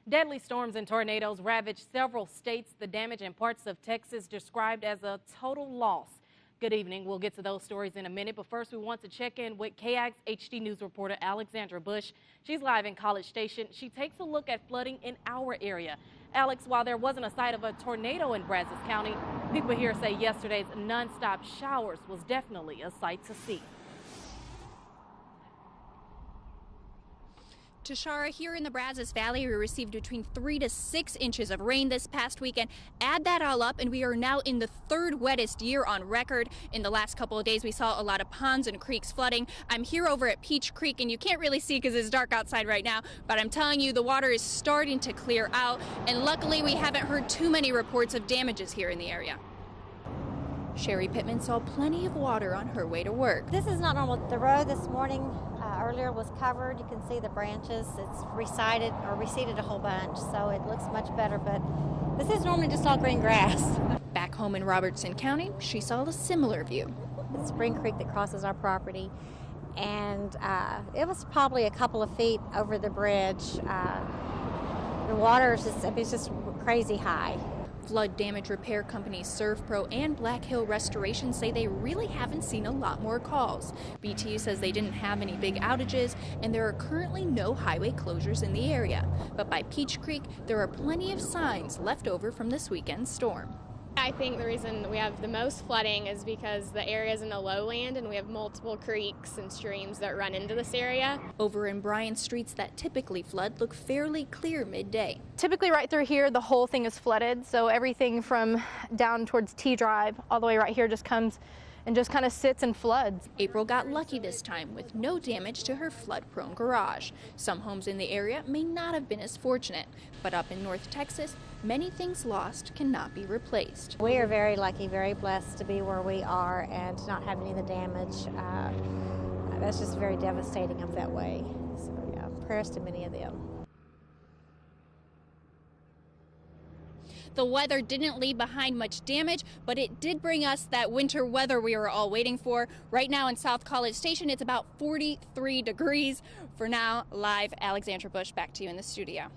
Deadly storms and tornadoes ravaged several states. The damage in parts of Texas described as a total loss. Good evening. We'll get to those stories in a minute, but first we want to check in with KAGS HD News reporter Alexandra Bush. She's live in College Station. She takes a look at flooding in our area. Alex, while there wasn't a sight of a tornado in Brazos County, people here say yesterday's nonstop showers was definitely a sight to see. Tashara, here in the Brazos Valley, we received between 3 to 6 inches of rain this past weekend. Add that all up, and we are now in the third wettest year on record. In the last couple of days, we saw a lot of ponds and creeks flooding. I'm here over at Peach Creek, and you can't really see because it's dark outside right now, but I'm telling you, the water is starting to clear out, and luckily we haven't heard too many reports of damages here in the area. Sherry Pittman saw plenty of water on her way to work. This is not normal. The road this morning earlier was covered. You can see the branches. It's receded a whole bunch, so it looks much better, but this is normally just all green grass. Back home in Robertson County, she saw a similar view. It's Spring Creek that crosses our property, and it was probably a couple of feet over the bridge. The water is just crazy high. Flood damage repair companies ServPro and Black Hill Restoration say they really haven't seen a lot more calls. BTU says they didn't have any big outages, and there are currently no highway closures in the area. But by Peach Creek, there are plenty of signs left over from this weekend's storm. I think the reason we have the most flooding is because the area is in the lowland and we have multiple creeks and streams that run into this area. Over in Bryan, streets that typically flood look fairly clear midday. Typically right through here, the whole thing is flooded, so everything from down towards T Drive all the way right here just comes and just kind of sits and floods. April got lucky this time with no damage to her flood-prone garage. Some homes in the area may not have been as fortunate, but up in North Texas, many things lost cannot be replaced. We are very lucky, very blessed to be where we are and to not have any of the damage. That's just very devastating up that way. So yeah, prayers to many of them. The weather didn't leave behind much damage, but it did bring us that winter weather we were all waiting for. Right now in South College Station, it's about 43 degrees. For now, live, Alexandra Bush, back to you in the studio.